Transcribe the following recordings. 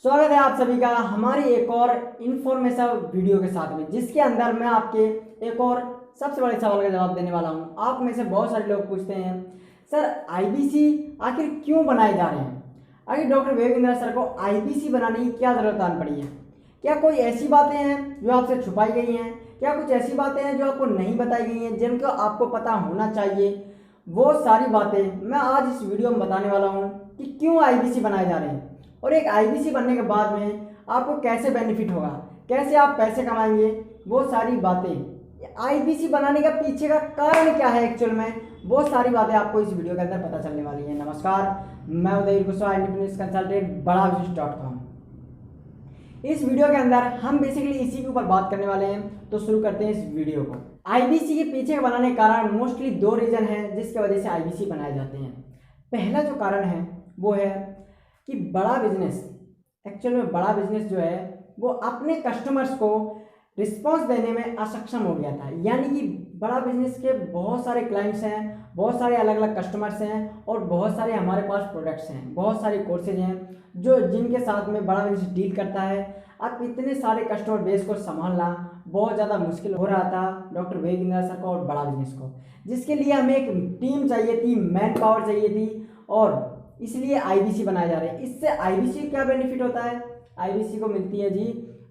स्वागत है आप सभी का हमारी एक और इन्फॉर्मेटिव वीडियो के साथ में, जिसके अंदर मैं आपके एक और सबसे बड़े सवाल का जवाब देने वाला हूं। आप में से बहुत सारे लोग पूछते हैं, सर आईबीसी आखिर क्यों बनाए जा रहे हैं? आखिर डॉक्टर विवेक बिंद्रा सर को आईबीसी बनाने की क्या ज़रूरत आन पड़ी है? क्या कोई ऐसी बातें हैं जो आपसे छुपाई गई हैं? क्या कुछ ऐसी बातें हैं जो आपको नहीं बताई गई हैं, जिनको आपको पता होना चाहिए? वो सारी बातें मैं आज इस वीडियो में बताने वाला हूँ कि क्यों आईबीसी बनाए जा रहे हैं और एक आईबीसी बनने के बाद में आपको कैसे बेनिफिट होगा, कैसे आप पैसे कमाएंगे, वो सारी बातें। आईबीसी बनाने का पीछे का कारण क्या है एक्चुअल में, वो सारी बातें आपको इस वीडियो के अंदर पता चलने वाली हैं। नमस्कार, मैं उदय कुशवाहा, इंडिपेंडेंस कंसल्टेंट बड़ाबिजनेस.com। इस वीडियो के अंदर हम बेसिकली इसी के ऊपर बात करने वाले हैं, तो शुरू करते हैं इस वीडियो को। आईबीसी के पीछे बनाने के कारण मोस्टली दो रीजन हैं जिसके वजह से आईबीसी बनाए जाते हैं। पहला जो कारण है वो है कि बड़ा बिजनेस, एक्चुअल में बड़ा बिजनेस जो है वो अपने कस्टमर्स को रिस्पांस देने में असक्षम हो गया था। यानी कि बड़ा बिजनेस के बहुत सारे क्लाइंट्स हैं, बहुत सारे अलग अलग कस्टमर्स हैं और बहुत सारे हमारे पास प्रोडक्ट्स हैं, बहुत सारे कोर्सेज हैं जो जिनके साथ में बड़ा बिजनेस डील करता है। अब इतने सारे कस्टमर बेस को संभालना बहुत ज़्यादा मुश्किल हो रहा था डॉक्टर विवेक बिंद्रा सर को और बड़ा बिजनेस को, जिसके लिए हमें एक टीम चाहिए थी, मैन पावर चाहिए थी, और इसलिए आईबीसी बनाए जा रहे हैं। इससे आईबीसी क्या बेनिफिट होता है? आईबीसी को मिलती है जी,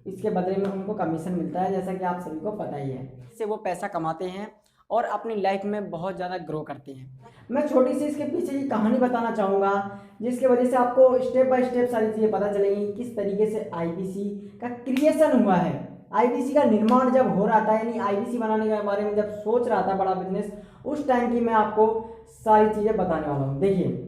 इसके बदले में उनको कमीशन मिलता है, जैसा कि आप सभी को पता ही है। इससे वो पैसा कमाते हैं और अपनी लाइफ में बहुत ज़्यादा ग्रो करते हैं। मैं छोटी सी इसके पीछे की कहानी बताना चाहूँगा, जिसके वजह से आपको स्टेप बाय स्टेप सारी चीज़ें पता चलेंगी किस तरीके से आईबीसी का क्रिएशन हुआ है। आईबीसी का निर्माण जब हो रहा था, यानी आईबीसी बनाने के बारे में जब सोच रहा था बड़ा बिजनेस, उस टाइम की मैं आपको सारी चीज़ें बताने वाला हूँ। देखिए,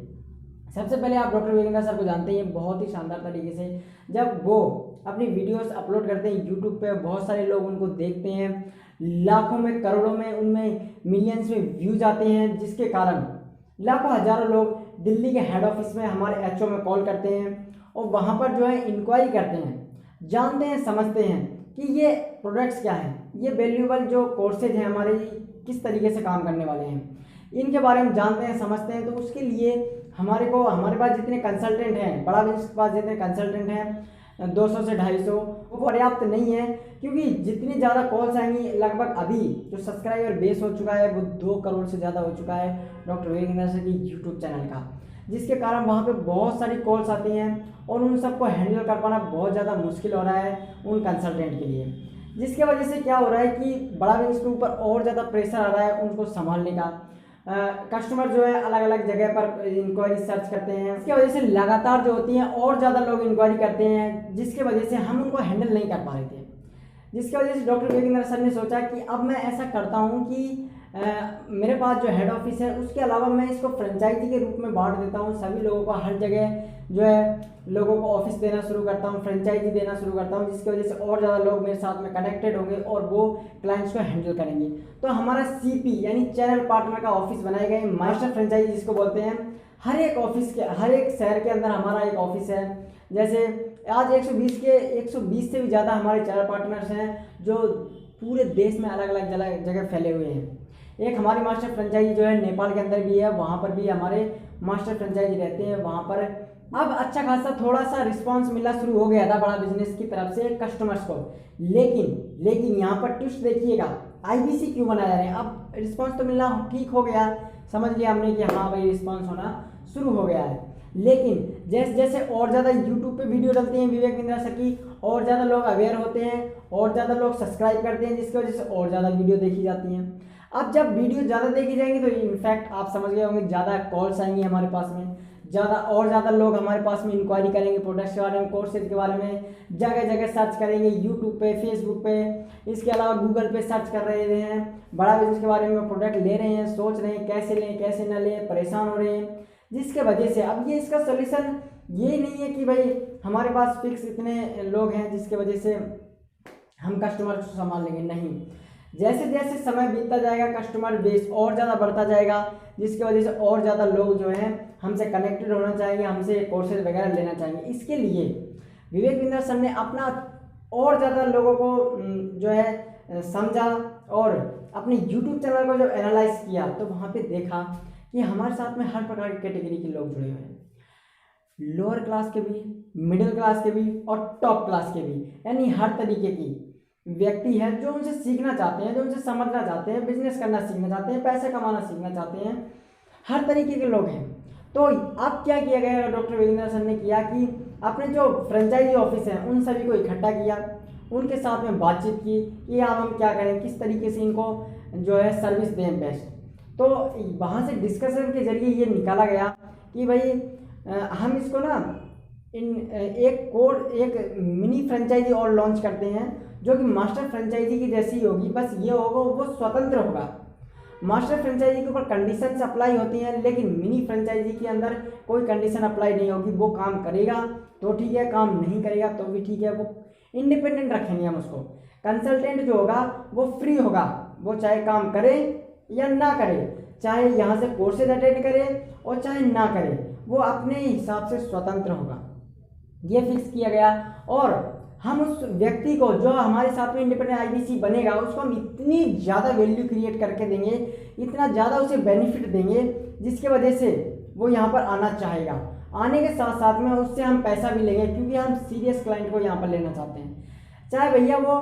सबसे पहले आप डॉक्टर विवेक बिंद्रा सर को जानते हैं बहुत ही शानदार तरीके से। जब वो अपनी वीडियोस अपलोड करते हैं यूट्यूब पे, बहुत सारे लोग उनको देखते हैं, लाखों में, करोड़ों में, उनमें मिलियंस में व्यूज आते हैं, जिसके कारण लाखों हजारों लोग दिल्ली के हेड ऑफिस में हमारे एचओ में कॉल करते हैं और वहाँ पर जो है इंक्वायरी करते हैं, जानते हैं, समझते हैं कि ये प्रोडक्ट्स क्या हैं, ये वैल्यूएबल जो कोर्सेज हैं हमारे किस तरीके से काम करने वाले हैं, इनके बारे में जानते हैं, समझते हैं। तो उसके लिए हमारे पास जितने कंसल्टेंट हैं, बड़ा बिजनेस के पास जितने कंसल्टेंट हैं 200 से 250, वो पर्याप्त नहीं है, क्योंकि जितनी ज़्यादा कॉल्स आएंगी, लगभग अभी जो सब्सक्राइबर बेस हो चुका है वो 2 करोड़ से ज़्यादा हो चुका है डॉक्टर विवेक बिंद्रा सर की यूट्यूब चैनल का, जिसके कारण वहाँ पे बहुत सारी कॉल्स आती हैं और उन सबको हैंडल कर पाना बहुत ज़्यादा मुश्किल हो रहा है उन कंसल्टेंट के लिए, जिसके वजह से क्या हो रहा है कि बड़ा बिजनेस के ऊपर और ज़्यादा प्रेशर आ रहा है उनको संभालने का। कस्टमर जो है अलग अलग जगह पर इंक्वायरी सर्च करते हैं, इसकी वजह से लगातार जो होती है और ज़्यादा लोग इंक्वायरी करते हैं, जिसके वजह से हम उनको हैंडल नहीं कर पा रहे थे। जिसकी वजह से डॉक्टर विवेक बिंद्रा सर ने सोचा कि अब मैं ऐसा करता हूँ कि मेरे पास जो हेड ऑफिस है उसके अलावा मैं इसको फ्रेंचाइजी के रूप में बांट देता हूँ, सभी लोगों को हर जगह जो है लोगों को ऑफिस देना शुरू करता हूँ, फ्रेंचाइजी देना शुरू करता हूँ, जिसकी वजह से और ज़्यादा लोग मेरे साथ में कनेक्टेड होंगे और वो क्लाइंट्स को हैंडल करेंगे। तो हमारा सीपी यानी चैनल पार्टनर का ऑफिस बनाए गए, मास्टर फ्रेंचाइजी जिसको बोलते हैं। हर एक ऑफिस के, हर एक शहर के अंदर हमारा एक ऑफिस है। जैसे आज 120 से भी ज़्यादा हमारे चैनल पार्टनर्स हैं जो पूरे देश में अलग अलग जगह फैले हुए हैं। एक हमारी मास्टर फ्रेंचाइजी जो है नेपाल के अंदर भी है, वहाँ पर भी हमारे मास्टर फ्रेंचाइजी रहते हैं। वहाँ पर अब अच्छा खासा थोड़ा सा रिस्पांस मिलना शुरू हो गया था बड़ा बिजनेस की तरफ से कस्टमर्स को, लेकिन यहाँ पर ट्विस्ट देखिएगा, आईबीसी क्यों बनाया जा रहे हैं? अब रिस्पांस तो मिलना ठीक हो गया, समझ लिया हमने कि हाँ भाई रिस्पांस होना शुरू हो गया है, लेकिन जैसे जैसे और ज़्यादा यूट्यूब पे वीडियो डलती हैं विवेक बिंद्रा सर की, और ज़्यादा लोग अवेयर होते हैं और ज़्यादा लोग सब्सक्राइब करते हैं, जिसकी वजह से और ज़्यादा वीडियो देखी जाती हैं। अब जब वीडियो ज़्यादा देखी जाएंगी तो इनफैक्ट आप समझ गए होंगे ज़्यादा कॉल्स आएंगी हमारे पास में, ज़्यादा लोग हमारे पास में इंक्वायरी करेंगे प्रोडक्ट्स के बारे में, कोर्सेज के बारे में, जगह जगह सर्च करेंगे, यूट्यूब पे, फेसबुक पे, इसके अलावा गूगल पे सर्च कर रहे हैं, बड़ा बिजनेस के बारे में प्रोडक्ट ले रहे हैं, सोच रहे हैं कैसे लें कैसे न लें, परेशान हो रहे हैं, जिसके वजह से अब ये इसका सोल्यूशन ये नहीं है कि भाई हमारे पास फिक्स इतने लोग हैं जिसके वजह से हम कस्टमर को संभाल लेंगे, नहीं। जैसे जैसे समय बीतता जाएगा कस्टमर बेस और ज़्यादा बढ़ता जाएगा, जिसकी वजह से और ज़्यादा लोग जो हैं हमसे कनेक्टेड होना चाहेंगे, हमसे कोर्सेज वगैरह लेना चाहेंगे। इसके लिए विवेक बिंद्रा सर ने अपना और ज़्यादा लोगों को जो है समझा और अपने यूट्यूब चैनल को जब एनालाइज किया तो वहाँ पे देखा कि हमारे साथ में हर प्रकार की कैटेगरी के लोग जुड़े हुए हैं, लोअर क्लास के भी, मिडिल क्लास के भी और टॉप क्लास के भी, यानी हर तरीके की व्यक्ति है जो उनसे सीखना चाहते हैं, जो उनसे समझना चाहते हैं, बिजनेस करना सीखना चाहते हैं, पैसे कमाना सीखना चाहते हैं, हर तरीके के लोग हैं। तो अब क्या किया गया, डॉक्टर वेदेंद्र सर ने किया कि अपने जो फ्रेंचाइजी ऑफिस हैं उन सभी को इकट्ठा किया, उनके साथ में बातचीत की कि अब हम क्या करें, किस तरीके से इनको जो है सर्विस दें बेस्ट। तो वहाँ से डिस्कशन के जरिए ये निकाला गया कि भाई हम इसको ना एक मिनी फ्रेंचाइजी और लॉन्च करते हैं जो कि मास्टर फ्रेंचाइजी की जैसी ही होगी, बस ये होगा वो स्वतंत्र होगा। मास्टर फ्रेंचाइजी के ऊपर कंडीशंस अप्लाई होती हैं, लेकिन मिनी फ्रेंचाइजी के अंदर कोई कंडीशन अप्लाई नहीं होगी। वो काम करेगा तो ठीक है, काम नहीं करेगा तो भी ठीक है, वो इंडिपेंडेंट रखेंगे हम उसको। कंसल्टेंट जो होगा वो फ्री होगा, वो चाहे काम करे या ना करे, चाहे यहाँ से कोर्सेज अटेंड करे और चाहे ना करे, वो अपने हिसाब से स्वतंत्र होगा, ये फिक्स किया गया। और हम उस व्यक्ति को जो हमारे साथ में इंडिपेंडेंट आईबीसी बनेगा उसको हम इतनी ज़्यादा वैल्यू क्रिएट करके देंगे, इतना ज़्यादा उसे बेनिफिट देंगे जिसके वजह से वो यहाँ पर आना चाहेगा। आने के साथ साथ में उससे हम पैसा भी लेंगे, क्योंकि हम सीरियस क्लाइंट को यहाँ पर लेना चाहते हैं। चाहे भैया वो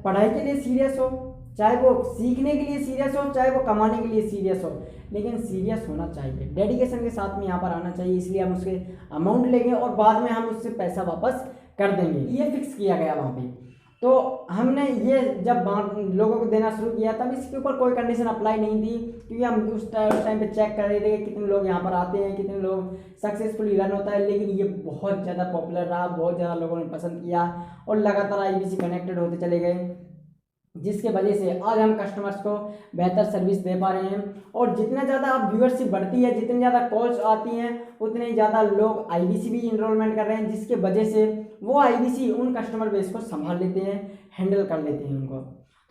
पढ़ाई के लिए सीरियस हो, चाहे वो सीखने के लिए सीरियस हो, चाहे वो कमाने के लिए सीरियस हो, लेकिन सीरियस होना चाहिए, डेडिकेशन के साथ में यहाँ पर आना चाहिए। इसलिए हम उसके अमाउंट लेंगे और बाद में हम उससे पैसा वापस कर देंगे, ये फिक्स किया गया वहाँ पे। तो हमने ये जब लोगों को देना शुरू किया तब इसके ऊपर कोई कंडीशन अप्लाई नहीं थी, क्योंकि हम उस टाइम पे चेक कर रहे थे कि कितने लोग यहाँ पर आते हैं, कितने लोग सक्सेसफुली रन होता है। लेकिन ये बहुत ज़्यादा पॉपुलर रहा, बहुत ज़्यादा लोगों ने पसंद किया और लगातार आईबीसी कनेक्टेड होते चले गए, जिसके वजह से आज हम कस्टमर्स को बेहतर सर्विस दे पा रहे हैं। और जितना ज़्यादा अब व्यूअरशिप बढ़ती है, जितनी ज़्यादा कॉल्स आती हैं, उतने ही ज़्यादा लोग आईबीसी भी इनरोलमेंट कर रहे हैं, जिसके वजह से वो आईबीसी उन कस्टमर बेस को संभाल लेते हैं, हैंडल कर लेते हैं उनको।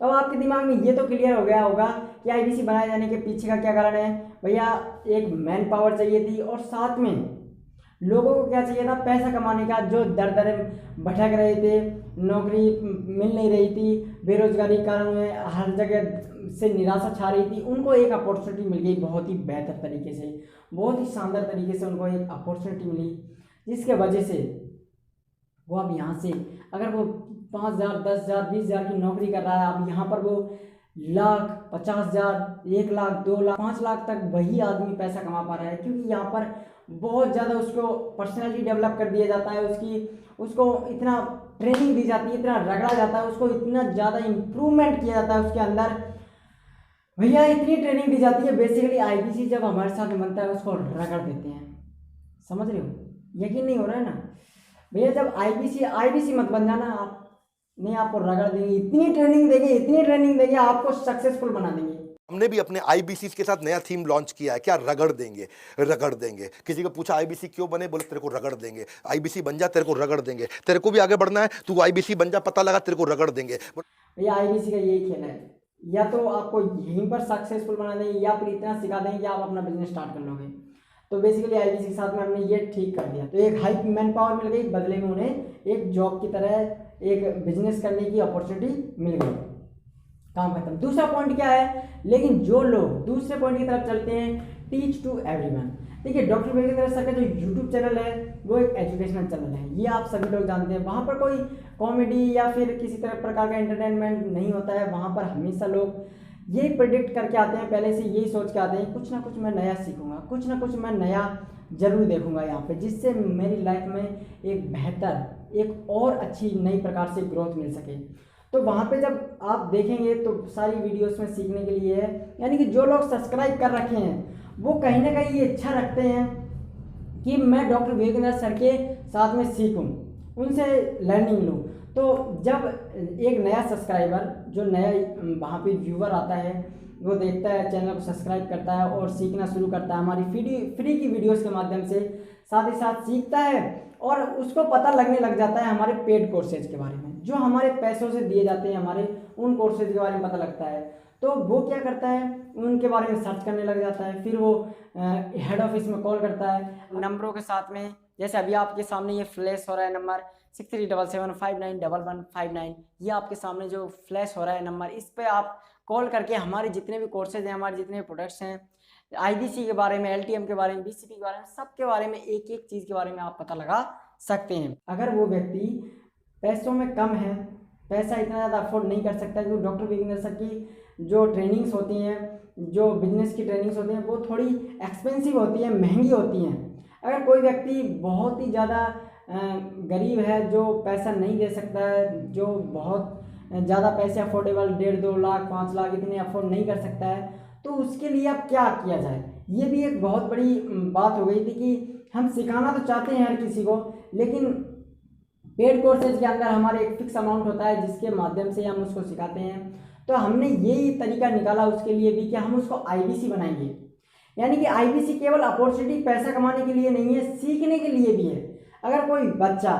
तो आपके दिमाग में ये तो क्लियर हो गया होगा कि आईबीसी बनाए जाने के पीछे का क्या कारण है। भैया एक मैन पावर चाहिए थी और साथ में लोगों को क्या चाहिए था, पैसा कमाने का। जो दर दर भटक रहे थे, नौकरी मिल नहीं रही थी, बेरोजगारी कारण में हर जगह से निराशा छा रही थी, उनको एक अपॉर्चुनिटी मिल गई बहुत ही बेहतर तरीके से, बहुत ही शानदार तरीके से उनको एक अपॉर्चुनिटी मिली, जिसके वजह से वो अब यहाँ से अगर वो 5,000, 10,000, 20,000 की नौकरी कर रहा है, अब यहाँ पर वो लाख, 50,000, 1,00,000, 2,00,000, 5,00,000 तक वही आदमी पैसा कमा पा रहा है, क्योंकि यहाँ पर बहुत ज़्यादा उसको पर्सनैलिटी डेवलप कर दिया जाता है, उसको इतना ट्रेनिंग दी जाती है, इतना रगड़ा जाता है, उसको इतना ज़्यादा इम्प्रूवमेंट किया जाता है उसके अंदर। भैया इतनी ट्रेनिंग दी जाती है, बेसिकली आईबीसी जब हमारे साथ में बनता है उसको रगड़ देते हैं, समझ रहे हो, यकीन नहीं हो रहा है ना भैया। जब आईबीसी मत बन जाना आप, नहीं आपको रगड़ देंगे, इतनी ट्रेनिंग देंगे आपको सक्सेसफुल बना देंगे। हमने भी अपने आईबीसी के साथ नया थीम लॉन्च किया है, क्या रगड़ देंगे। किसी को पूछा आईबीसी क्यों बने, बोले तेरे को रगड़ देंगे। आईबीसी बन जा, तेरे को रगड़ देंगे। तेरे को भी आगे बढ़ना है, तू आईबीसी बन जा, पता लगा, तेरे को रगड़ देंगे। भैया आईबीसी का यही खेल है, या तो आपको यहीं पर सक्सेसफुल बना देंगे या फिर इतना सिखा देंगे कि आप अपना बिजनेस स्टार्ट कर लोगे। तो बेसिकली आईबीसी के साथ में हमने ये ठीक कर दिया, तो एक हाई मैन पावर मिल गई, बदले में उन्हें एक जॉब की तरह एक बिजनेस करने की अपॉर्चुनिटी मिल गई, काम खत्म। दूसरा पॉइंट क्या है, लेकिन जो लोग दूसरे पॉइंट की तरफ चलते हैं, टीच टू एवरीवन। देखिए डॉक्टर वेदेंद्र सर का जो यूट्यूब चैनल है वो एक एजुकेशनल चैनल है, ये आप सभी लोग जानते हैं। वहाँ पर कोई कॉमेडी या फिर किसी तरह प्रकार का एंटरटेनमेंट नहीं होता है। वहाँ पर हमेशा लोग यही प्रेडिक्ट करके आते हैं, पहले से यही सोच के आते हैं, कुछ ना कुछ मैं नया सीखूंगा, कुछ ना कुछ मैं नया जरूर देखूंगा यहाँ पे, जिससे मेरी लाइफ में एक बेहतर, एक और अच्छी नई प्रकार से ग्रोथ मिल सके। तो वहाँ पे जब आप देखेंगे तो सारी वीडियोस में सीखने के लिए है, यानी कि जो लोग सब्सक्राइब कर रखे हैं वो कहीं ना कहीं ये इच्छा रखते हैं कि मैं डॉक्टर वेदेंद्र सर के साथ में सीखूं, उनसे लर्निंग लूं। तो जब एक नया सब्सक्राइबर, जो नया वहाँ पे व्यूवर आता है, वो देखता है, चैनल को सब्सक्राइब करता है और सीखना शुरू करता है हमारी फ्री की वीडियोस के माध्यम से, साथ ही साथ सीखता है और उसको पता लगने लग जाता है हमारे पेड कोर्सेज के बारे में, जो हमारे पैसों से दिए जाते हैं, हमारे उन कोर्सेज के बारे में पता लगता है। तो वो क्या करता है, उनके बारे में सर्च करने लग जाता है, फिर वो हेड ऑफिस में कॉल करता है नंबरों के साथ में। जैसे अभी आपके सामने ये फ्लैश हो रहा है नंबर 6377591159, ये आपके सामने जो फ्लैश हो रहा है नंबर, इस पे आप कॉल करके हमारे जितने भी कोर्सेज हैं, हमारे जितने भी प्रोडक्ट्स हैं, आईबीसी के बारे में, एलटीएम के बारे में, बीसीपी के बारे में, सब के बारे में, एक एक चीज़ के बारे में आप पता लगा सकते हैं। अगर वो व्यक्ति पैसों में कम है, पैसा इतना ज़्यादा अफोर्ड नहीं कर सकता, क्योंकि डॉक्टर विजेंद्र सर की जो ट्रेनिंग्स होती हैं, जो बिजनेस की ट्रेनिंग्स होती हैं, वो थोड़ी एक्सपेंसिव होती हैं, महंगी होती हैं। अगर कोई व्यक्ति बहुत ही ज़्यादा गरीब है, जो पैसा नहीं दे सकता है, जो बहुत ज़्यादा पैसे अफोर्डेबल 1.5-2 लाख 5 लाख इतने अफोर्ड नहीं कर सकता है, तो उसके लिए अब क्या किया जाए। ये भी एक बहुत बड़ी बात हो गई थी कि हम सिखाना तो चाहते हैं हर किसी को, लेकिन पेड कोर्सेज के अंदर हमारे एक फिक्स अमाउंट होता है जिसके माध्यम से हम उसको सिखाते हैं। तो हमने यही तरीका निकाला उसके लिए भी कि हम उसको आईबीसी बनाएंगे। यानी कि आईबीसी केवल अपॉर्चुनिटी पैसा कमाने के लिए नहीं है, सीखने के लिए भी है। अगर कोई बच्चा,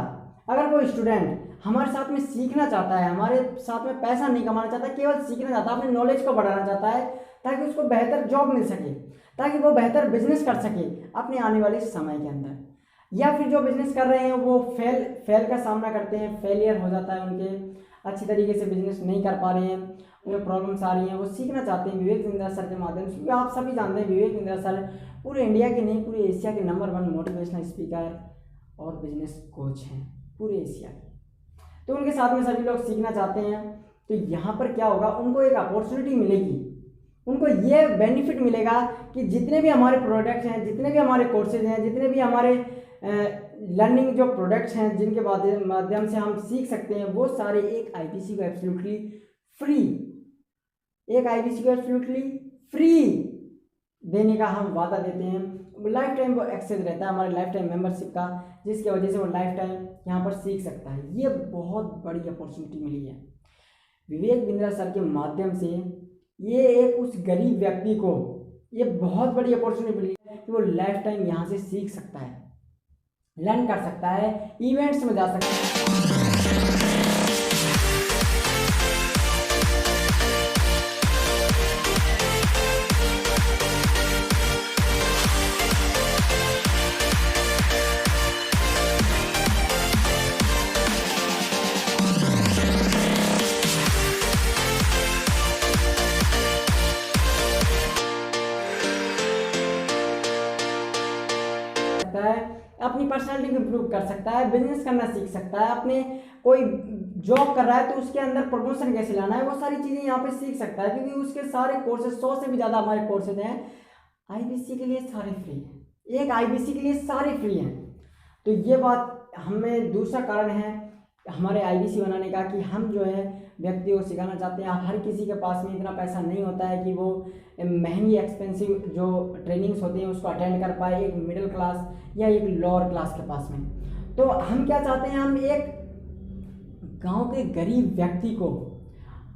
अगर कोई स्टूडेंट हमारे साथ में सीखना चाहता है, हमारे साथ में पैसा नहीं कमाना चाहता, केवल सीखना चाहता है, अपने नॉलेज को बढ़ाना चाहता है, ताकि उसको बेहतर जॉब मिल सके, ताकि वो बेहतर बिजनेस कर सके अपने आने वाले समय के अंदर, या फिर जो बिजनेस कर रहे हैं वो फेल का सामना करते हैं, फेलियर हो जाता है उनके, अच्छी तरीके से बिजनेस नहीं कर पा रहे हैं, उन्हें प्रॉब्लम्स आ रही हैं, वो सीखना चाहते हैं विवेक बिंद्रा सर के माध्यम से। आप सभी जानते हैं विवेक बिंद्रा सर पूरे इंडिया के नहीं, पूरे एशिया के नंबर 1 मोटिवेशनल स्पीकर और बिजनेस कोच हैं पूरे एशिया के। तो उनके साथ में सभी लोग सीखना चाहते हैं। तो यहाँ पर क्या होगा, उनको एक अपॉर्चुनिटी मिलेगी, उनको ये बेनिफिट मिलेगा कि जितने भी हमारे प्रोडक्ट्स हैं, जितने भी हमारे कोर्सेज हैं, जितने भी हमारे लर्निंग जो प्रोडक्ट्स हैं जिनके माध्यम से हम सीख सकते हैं, वो सारे एक आईबीसी को एब्सोल्युटली फ्री, एक आईबीसी को एब्सोल्युटली फ्री देने का हम वादा देते हैं। लाइफ टाइम वो एक्सेस रहता है हमारे लाइफ टाइम मेंबरशिप का, जिसकी वजह से वो लाइफ टाइम यहाँ पर सीख सकता है। ये बहुत बड़ी अपॉर्चुनिटी मिली है विवेक बिंद्रा सर के माध्यम से। ये एक उस गरीब व्यक्ति को ये बहुत बड़ी अपॉर्चुनिटी मिली है कि वो लाइफ टाइम यहाँ से सीख सकता है, लर्न कर सकता है, इवेंट्स में जा सकता है। अपनी पर्सनालिटी को इम्प्रूव कर सकता है, बिजनेस करना सीख सकता है, अपने कोई जॉब कर रहा है तो उसके अंदर प्रमोशन कैसे लाना है, वो सारी चीज़ें यहाँ पे सीख सकता है, क्योंकि उसके सारे कोर्सेज 100 से भी ज़्यादा हमारे कोर्सेज हैं आईबीसी के लिए सारे फ्री हैं, एक आईबीसी के लिए सारे फ्री हैं। तो ये बात हमें दूसरा कारण है हमारे आईबीसी बनाने का कि हम जो है व्यक्ति को सिखाना चाहते हैं। हर किसी के पास में इतना पैसा नहीं होता है कि वो महंगी एक्सपेंसिव जो ट्रेनिंग्स होती हैं उसको अटेंड कर पाए, एक मिडिल क्लास या एक लोअर क्लास के पास में। तो हम क्या चाहते हैं, हम एक गांव के गरीब व्यक्ति को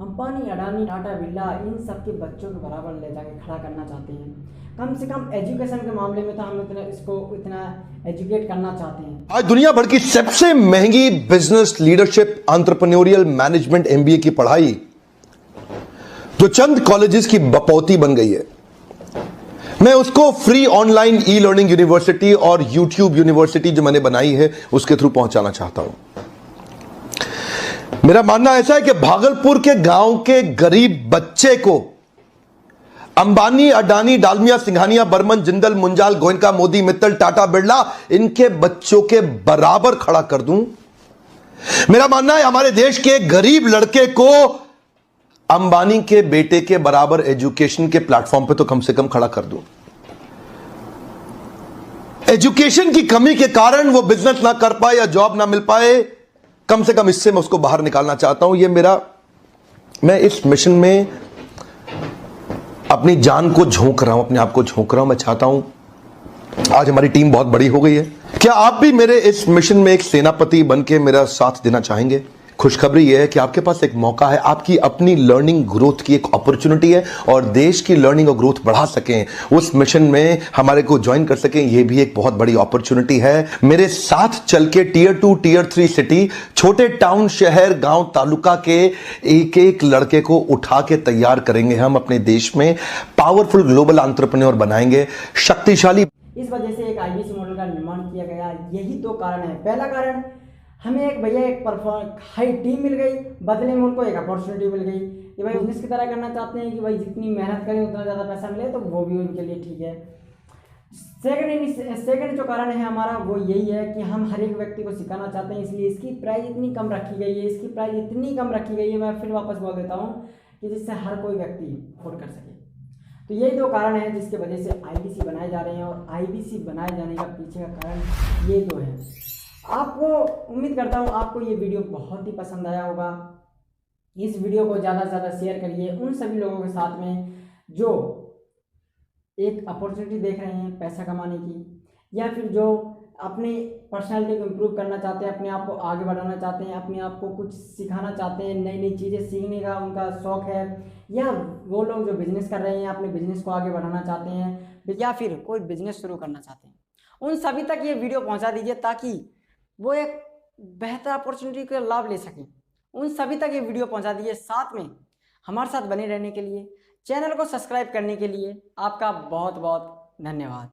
अंबानी, अडानी, टाटा, बिरला इन सब के बच्चों के बराबर ले जाके खड़ा करना चाहते हैं। कम से कम एजुकेशन के मामले में तो हम इतना एजुकेट करना चाहते हैं। आज दुनिया भर की सबसे महंगी business leadership entrepreneurial management MBA की पढ़ाई जो चंद कॉलेजेस की बपौती बन गई है, मैं उसको free online e learning university और यूट्यूब यूनिवर्सिटी जो मैंने बनाई है उसके थ्रू पहुंचाना चाहता हूं। मेरा मानना ऐसा है कि भागलपुर के गांव के गरीब बच्चे को अंबानी, अडानी, डालमिया, सिंघानिया, बर्मन, जिंदल, मुंजाल, गोयनका, मोदी, मित्तल, टाटा, बिरला इनके बच्चों के बराबर खड़ा कर दूं। मेरा मानना है हमारे देश के गरीब लड़के को अंबानी के बेटे के बराबर एजुकेशन के प्लेटफॉर्म पे तो कम से कम खड़ा कर दूं। एजुकेशन की कमी के कारण वो बिजनेस ना कर पाए या जॉब ना मिल पाए, कम से कम इससे मैं उसको बाहर निकालना चाहता हूं। मैं इस मिशन में अपनी जान को झोंक रहा हूं, अपने आप को झोंक रहा हूं। मैं चाहता हूं, आज हमारी टीम बहुत बड़ी हो गई है, क्या आप भी मेरे इस मिशन में एक सेनापति बनके मेरा साथ देना चाहेंगे? खुशखबरी यह है कि आपके पास एक मौका है, आपकी अपनी लर्निंग ग्रोथ की एक अपॉर्चुनिटी है और देश की लर्निंग और ग्रोथ बढ़ा सकें, उस मिशन में हमारे को ज्वाइन कर सकें, यह भी एक बहुत बड़ी अपॉर्चुनिटी है। मेरे साथ चल के टियर 2, टियर 3 सिटी, छोटे टाउन, शहर, गांव, तालुका के एक एक लड़के को उठा के तैयार करेंगे हम अपने देश में, पावरफुल ग्लोबल एंटरप्रेन्योर बनाएंगे, शक्तिशाली। इस वजह से एक आईबीसी मॉडल का निर्माण किया गया। यही 2 कारण है। पहला कारण, हमें एक हाई टीम मिल गई, बदले में उनको एक अपॉर्चुनिटी मिल गई कि भाई बिजनेस की तरह करना चाहते हैं कि भाई जितनी मेहनत करें उतना ज़्यादा पैसा मिले, तो वो भी उनके लिए ठीक है। सेकंड जो कारण है हमारा वो यही है कि हम हर एक व्यक्ति को सिखाना चाहते हैं, इसलिए इसकी प्राइस इतनी कम रखी गई है, इसकी प्राइस इतनी कम रखी गई है, मैं फिर वापस बोल देता हूँ कि जिससे हर कोई व्यक्ति अफोर्ड कर सके। तो यही दो कारण हैं जिसके वजह से आईबीसी बनाए जा रहे हैं, और आईबीसी बनाए जाने का पीछे का कारण ये दो है। आपको उम्मीद करता हूँ आपको ये वीडियो बहुत ही पसंद आया होगा। इस वीडियो को ज़्यादा से ज़्यादा शेयर करिए उन सभी लोगों के साथ में जो एक अपॉर्चुनिटी देख रहे हैं पैसा कमाने की, या फिर जो अपनी पर्सनालिटी को इम्प्रूव करना चाहते हैं, अपने आप को आगे बढ़ाना चाहते हैं, अपने आप को कुछ सिखाना चाहते हैं, नई नई चीज़ें सीखने का उनका शौक़ है, या वो लोग जो बिज़नेस कर रहे हैं अपने बिज़नेस को आगे बढ़ाना चाहते हैं, या फिर कोई बिज़नेस शुरू करना चाहते हैं, उन सभी तक ये वीडियो पहुंचा दीजिए ताकि वो एक बेहतर अपॉर्चुनिटी का लाभ ले सकें। उन सभी तक ये वीडियो पहुंचा दीजिए। साथ में हमारे साथ बने रहने के लिए, चैनल को सब्सक्राइब करने के लिए आपका बहुत बहुत धन्यवाद।